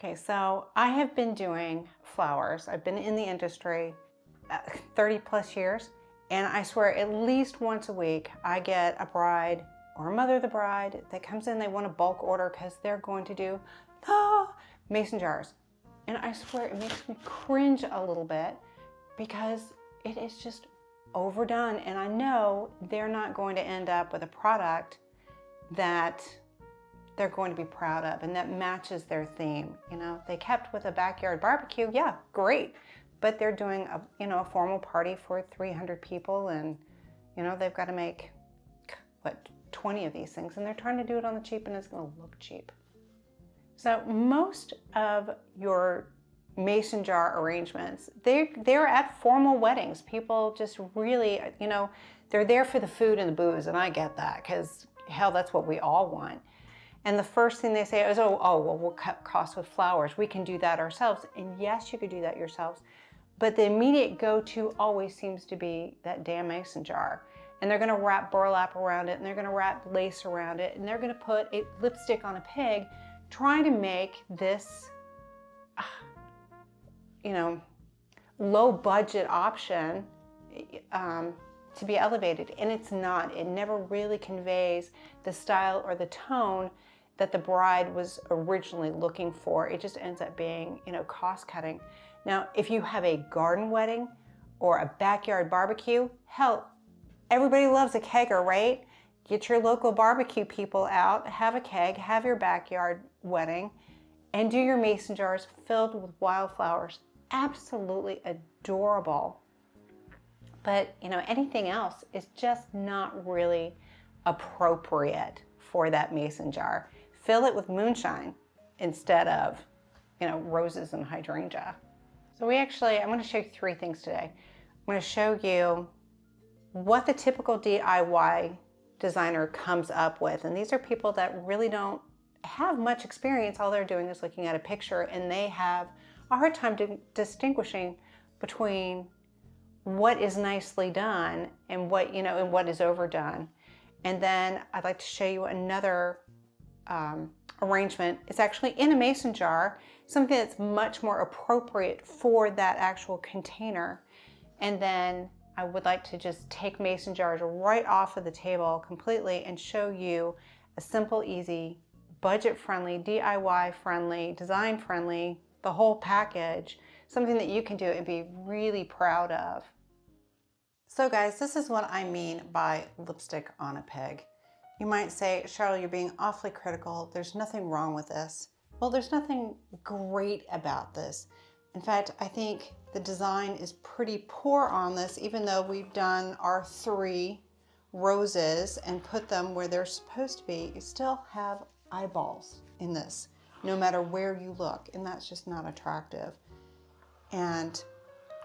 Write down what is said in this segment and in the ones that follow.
Okay, so I have been doing flowers. I've been in the industry 30 plus years, and I swear at least once a week I get a bride or a mother of the bride that comes in, they want a bulk order because they're going to do mason jars. And I swear it makes me cringe a little bit because it is just overdone, and I know they're not going to end up with a product that they're going to be proud of and that matches their theme. You know, they kept with a backyard barbecue, yeah, great. But they're doing a formal party for 300 people, and they've got to make 20 of these things, and they're trying to do it on the cheap, and it's going to look cheap. So most of your mason jar arrangements, they're at formal weddings. People just really, they're there for the food and the booze, and I get that because hell, that's what we all want. And the first thing they say is, well, we'll cut costs with flowers. We can do that ourselves. And yes, you could do that yourselves. But the immediate go-to always seems to be that damn mason jar. And they're gonna wrap burlap around it, and they're gonna wrap lace around it, and they're gonna put a lipstick on a pig, trying to make this, low budget option to be elevated. And it's not. It never really conveys the style or the tone that the bride was originally looking for. It just ends up being, cost cutting. Now, if you have a garden wedding or a backyard barbecue, hell, everybody loves a kegger, right? Get your local barbecue people out, have a keg, have your backyard wedding, and do your mason jars filled with wildflowers. Absolutely adorable. But, anything else is just not really appropriate for that mason jar. Fill it with moonshine instead of, roses and hydrangea. So I'm going to show you 3 things today. I'm going to show you what the typical DIY designer comes up with. And these are people that really don't have much experience. All they're doing is looking at a picture, and they have a hard time distinguishing between what is nicely done and what is overdone. And then I'd like to show you another arrangement. It's actually in a mason jar, something that's much more appropriate for that actual container. And then I would like to just take mason jars right off of the table completely and show you a simple, easy, budget-friendly, DIY-friendly, design-friendly, the whole package, something that you can do and be really proud of. So guys, this is what I mean by lipstick on a pig. You might say, Cheryl, you're being awfully critical. There's nothing wrong with this. Well, there's nothing great about this. In fact, I think the design is pretty poor on this, even though we've done our 3 roses and put them where they're supposed to be. You still have eyeballs in this, no matter where you look, and that's just not attractive. And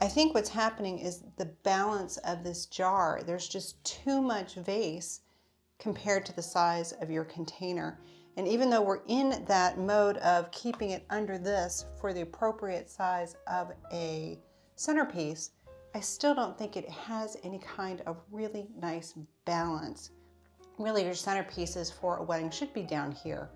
I think what's happening is the balance of this jar. There's just too much vase compared to the size of your container. And even though we're in that mode of keeping it under this for the appropriate size of a centerpiece, I still don't think it has any kind of really nice balance. Really, your centerpieces for a wedding should be down here.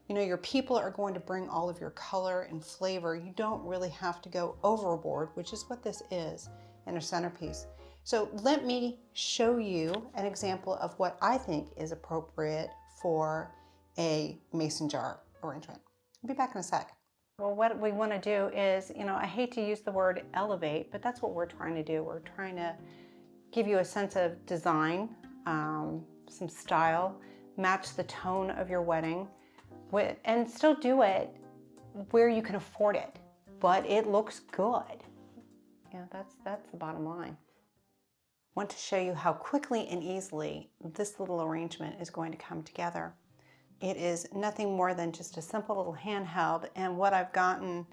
Your people are going to bring all of your color and flavor. You don't really have to go overboard, which is what this is in a centerpiece. So let me show you an example of what I think is appropriate for a mason jar arrangement. I'll be back in a sec. Well, what we want to do is, I hate to use the word elevate, but that's what we're trying to do. We're trying to give you a sense of design, some style, match the tone of your wedding, and still do it where you can afford it, but it looks good. That's the bottom line. I want to show you how quickly and easily this little arrangement is going to come together. It is nothing more than just a simple little handheld, and what I've gotten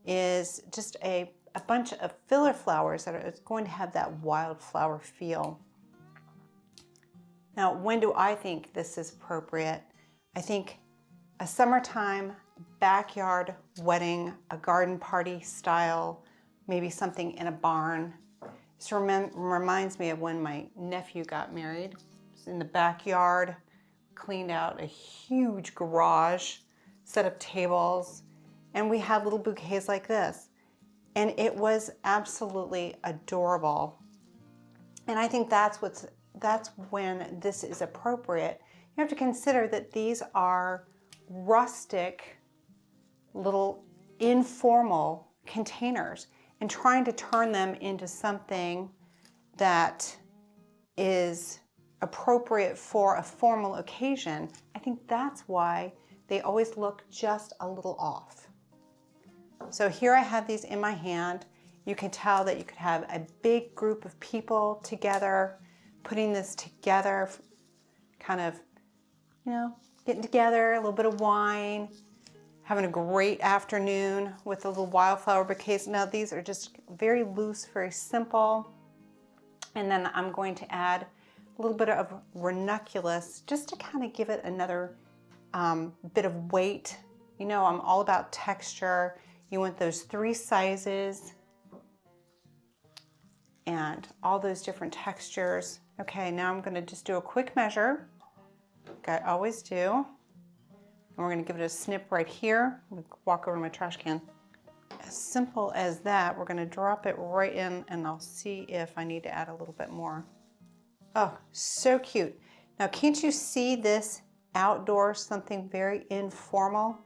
is just a bunch of filler flowers that are going to have that wildflower feel. Now, when do I think this is appropriate? I think a summertime backyard wedding, a garden party style, maybe something in a barn. This reminds me of when my nephew got married. It was in the backyard, cleaned out a huge garage, set up tables, And we had little bouquets like this. And it was absolutely adorable. And I think that's when this is appropriate. You have to consider that these are rustic, little informal containers, and trying to turn them into something that is appropriate for a formal occasion. I think that's why they always look just a little off. So here I have these in my hand. You can tell that you could have a big group of people together, putting this together, kind of, you know, getting together, a little bit of wine, having a great afternoon with the little wildflower bouquets. Now these are just very loose, very simple. And then I'm going to add a little bit of ranunculus just to kind of give it another bit of weight. You know, I'm all about texture. You want those 3 sizes and all those different textures. Okay, now I'm gonna just do a quick measure, like I always do. And we're gonna give it a snip right here. Walk over to my trash can. As simple as that, we're gonna drop it right in, and I'll see if I need to add a little bit more. Oh, so cute. Now, can't you see this outdoors, something very informal?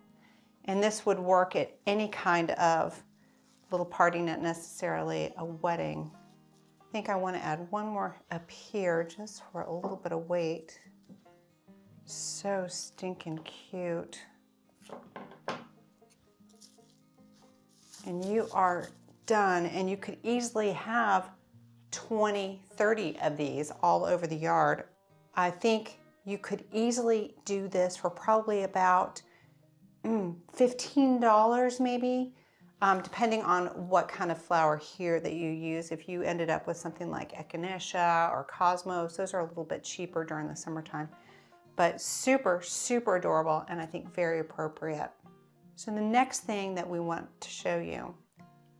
And this would work at any kind of little party, not necessarily a wedding. I think I want to add one more up here just for a little bit of weight. So stinking cute. And you are done, and you could easily have 20, 30 of these all over the yard. I think you could easily do this for probably about $15 maybe, depending on what kind of flower here that you use. If you ended up with something like echinacea or cosmos, those are a little bit cheaper during the summertime, but super, super adorable, and I think very appropriate. So the next thing that we want to show you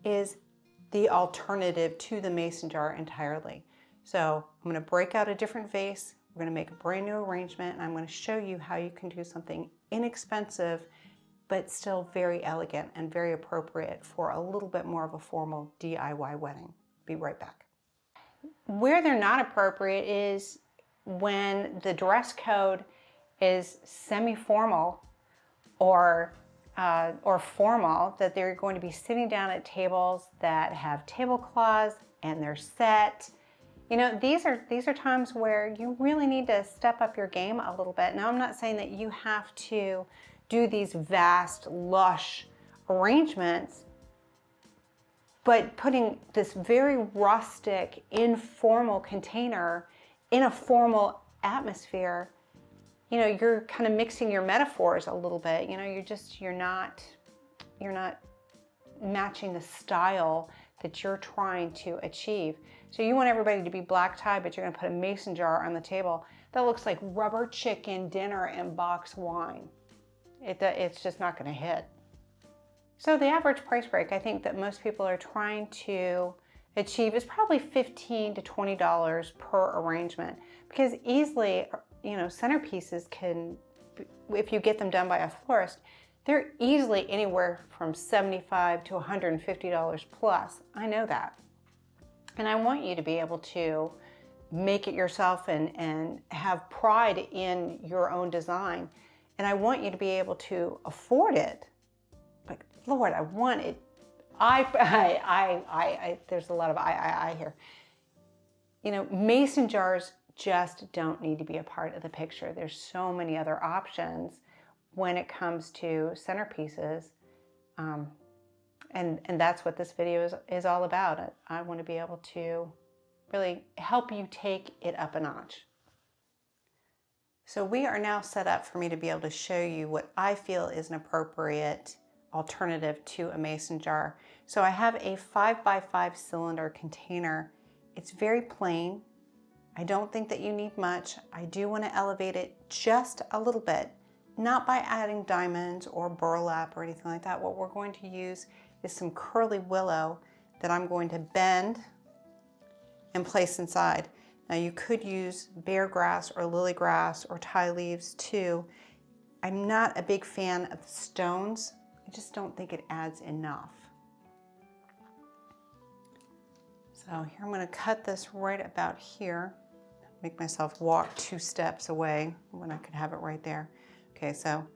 is the alternative to the mason jar entirely. So I'm going to break out a different vase. We're going to make a brand new arrangement, and I'm going to show you how you can do something inexpensive but still very elegant and very appropriate for a little bit more of a formal DIY wedding. Be right back. Where they're not appropriate is when the dress code is semi-formal or formal, that they're going to be sitting down at tables that have tablecloths and they're set. You know, these are times where you really need to step up your game a little bit. Now, I'm not saying that you have to do these vast, lush arrangements, but putting this very rustic, informal container in a formal atmosphere, you know, you're kind of mixing your metaphors a little bit. You know, you're not matching the style that you're trying to achieve. So you want everybody to be black tie, but you're gonna put a mason jar on the table that looks like rubber chicken dinner and box wine. It's just not gonna hit. So the average price break I think that most people are trying to achieve is probably $15 to $20 per arrangement, because easily, you know, centerpieces can, if you get them done by a florist, they're easily anywhere from $75 to $150 plus. I know that. And I want you to be able to make it yourself and have pride in your own design. And I want you to be able to afford it. Like, Lord, I want it. There's a lot of I here. You know, mason jars just don't need to be a part of the picture. There's so many other options when it comes to centerpieces. And that's what this video is all about. I want to be able to really help you take it up a notch. So we are now set up for me to be able to show you what I feel is an appropriate alternative to a mason jar. So I have a 5x5 cylinder container. It's very plain. I don't think that you need much. I do want to elevate it just a little bit, not by adding diamonds or burlap or anything like that. What we're going to use is some curly willow that I'm going to bend and place inside. Now you could use bear grass or lily grass or tie leaves too. I'm not a big fan of stones. I just don't think it adds enough. So here I'm going to cut this right about here. Make myself walk 2 steps away when I could have it right there. Okay, so, all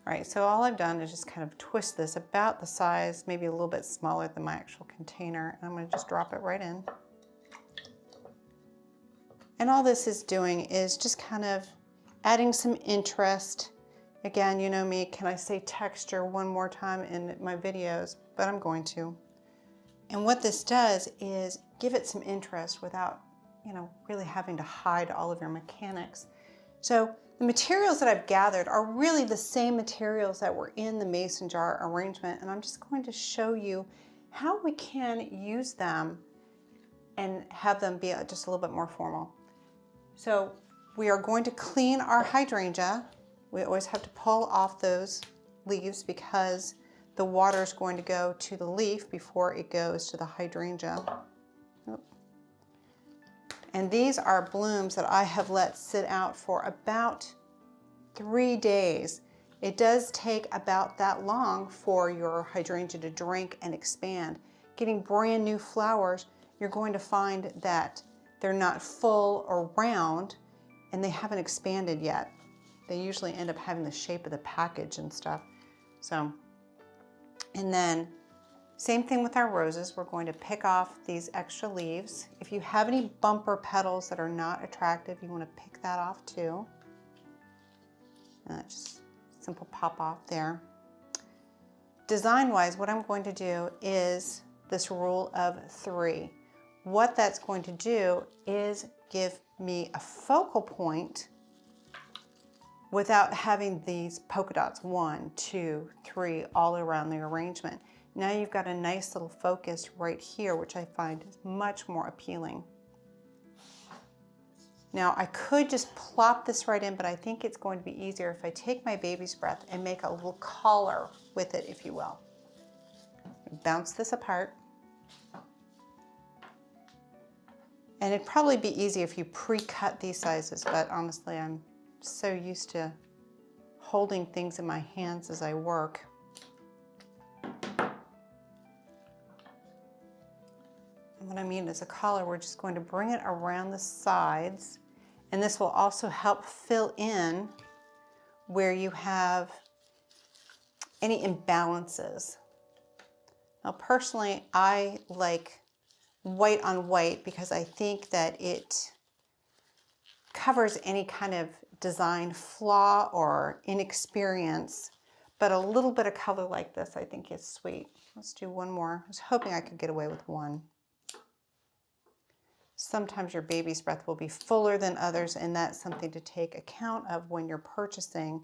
right, so all I've done is just kind of twist this about the size, maybe a little bit smaller than my actual container. And I'm going to just drop it right in. And all this is doing is just kind of adding some interest. Again, you know me, can I say texture one more time in my videos? But I'm going to. And what this does is give it some interest without, you know, really having to hide all of your mechanics. So the materials that I've gathered are really the same materials that were in the mason jar arrangement, and I'm just going to show you how we can use them and have them be just a little bit more formal. So we are going to clean our hydrangea. We always have to pull off those leaves because the water is going to go to the leaf before it goes to the hydrangea. And these are blooms that I have let sit out for about 3 days. It does take about that long for your hydrangea to drink and expand. Getting brand new flowers, you're going to find that they're not full or round and they haven't expanded yet. They usually end up having the shape of the package and stuff. So, and then same thing with our roses. We're going to pick off these extra leaves. If you have any bumper petals that are not attractive, you want to pick that off too. And that's just simple pop off there. Design-wise, what I'm going to do is this rule of 3. What that's going to do is give me a focal point without having these polka dots 1, 2, 3 all around the arrangement. Now you've got a nice little focus right here, which I find is much more appealing. Now I could just plop this right in, but I think it's going to be easier if I take my baby's breath and make a little collar with it, if you will. Bounce this apart. And it'd probably be easy if you pre-cut these sizes, but honestly, I'm so used to holding things in my hands as I work. And what I mean is a collar, we're just going to bring it around the sides, and this will also help fill in where you have any imbalances. Now personally, I like white on white because I think that it covers any kind of design flaw or inexperience, but a little bit of color like this I think is sweet. Let's do one more. I was hoping I could get away with one. Sometimes your baby's breath will be fuller than others, and that's something to take account of when you're purchasing,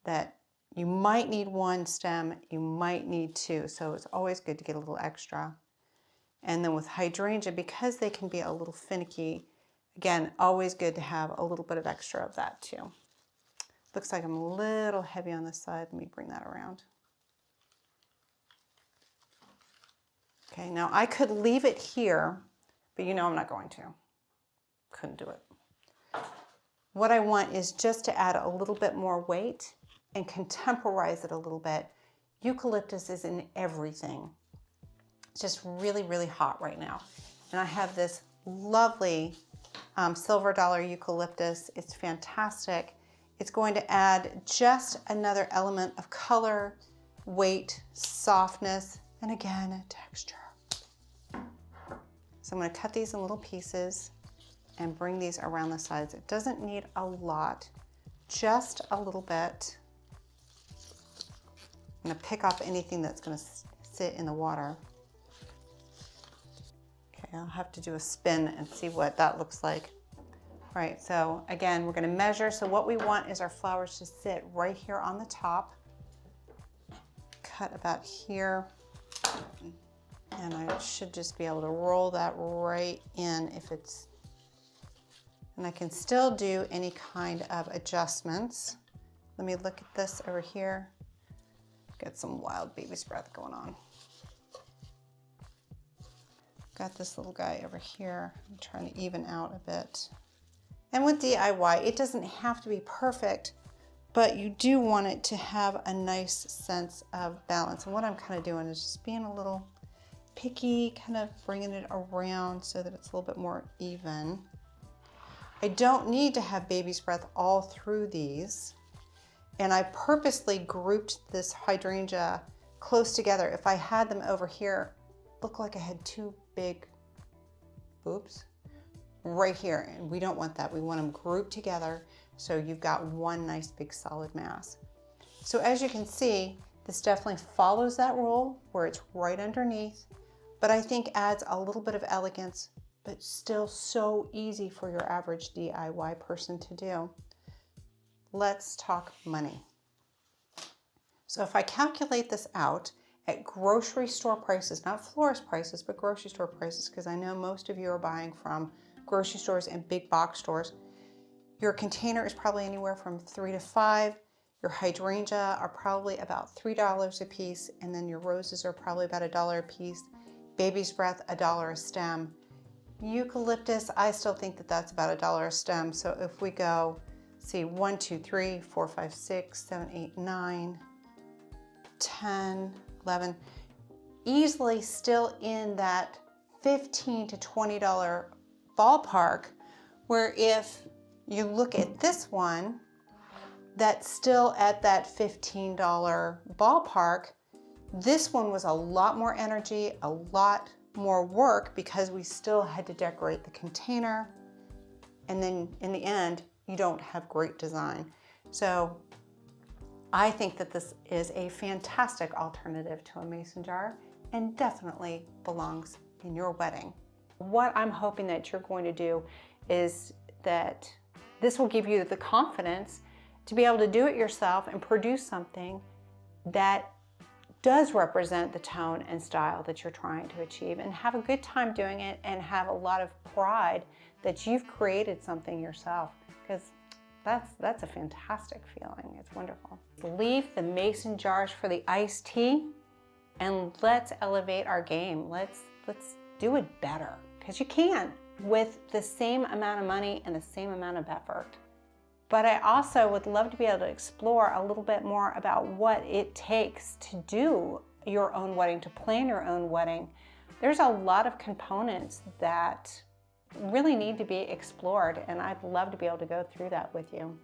that you might need 1 stem, you might need 2, so it's always good to get a little extra. And then with hydrangea, because they can be a little finicky, again, always good to have a little bit of extra of that too. Looks like I'm a little heavy on this side. Let me bring that around. Okay, now I could leave it here, but you know I'm not going to. Couldn't do it. What I want is just to add a little bit more weight and contemporize it a little bit. Eucalyptus is in everything. It's just really, really hot right now. And I have this lovely silver dollar eucalyptus. It's fantastic. It's going to add just another element of color, weight, softness, and again, texture. So I'm going to cut these in little pieces and bring these around the sides. It doesn't need a lot, just a little bit. I'm going to pick off anything that's going to sit in the water. Okay, I'll have to do a spin and see what that looks like. All right, so again, we're going to measure. So what we want is our flowers to sit right here on the top. Cut about here. And I should just be able to roll that right in if it's, and I can still do any kind of adjustments. Let me look at this over here. Got some wild baby's breath going on. Got this little guy over here. I'm trying to even out a bit. And with DIY, it doesn't have to be perfect, but you do want it to have a nice sense of balance. And what I'm kind of doing is just being a little picky, kind of bringing it around so that it's a little bit more even. I don't need to have baby's breath all through these. And I purposely grouped this hydrangea close together. If I had them over here, look like I had two big boobs right here. And we don't want that. We want them grouped together so you've got one nice big solid mass. So as you can see, this definitely follows that rule where it's right underneath, but I think adds a little bit of elegance, but still so easy for your average DIY person to do. Let's talk money. So if I calculate this out at grocery store prices, not florist prices, but grocery store prices, because I know most of you are buying from grocery stores and big box stores, your container is probably anywhere from $3 to $5. Your hydrangea are probably about $3 a piece, and then your roses are probably about $1 a piece. Baby's breath, $1 a stem. Eucalyptus, I still think that that's about $1 a stem. So if we go, see, 1, 2, 3, 4, 5, 6, 7, 8, 9, 10, 11, easily still in that $15 to $20 ballpark, where if you look at this one, that's still at that $15 ballpark. This one was a lot more energy, a lot more work because we still had to decorate the container. And then in the end, you don't have great design. So I think that this is a fantastic alternative to a mason jar and definitely belongs in your wedding. What I'm hoping that you're going to do is that this will give you the confidence to be able to do it yourself and produce something that does represent the tone and style that you're trying to achieve, and have a good time doing it and have a lot of pride that you've created something yourself, because that's a fantastic feeling. It's wonderful. Leave the mason jars for the iced tea, and let's elevate our game. Let's do it better, because you can with the same amount of money and the same amount of effort. But I also would love to be able to explore a little bit more about what it takes to do your own wedding, to plan your own wedding. There's a lot of components that really need to be explored, and I'd love to be able to go through that with you.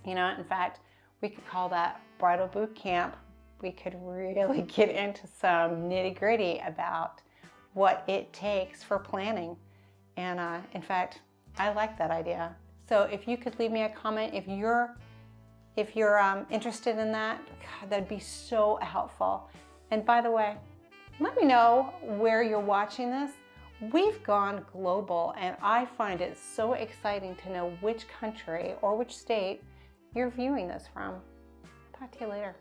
You know, in fact, we could call that bridal boot camp. We could really get into some nitty-gritty about what it takes for planning. And in fact, I like that idea. So if you could leave me a comment, if you're interested in that, God, that'd be so helpful. And by the way, let me know where you're watching this. We've gone global, and I find it so exciting to know which country or which state you're viewing this from. Talk to you later.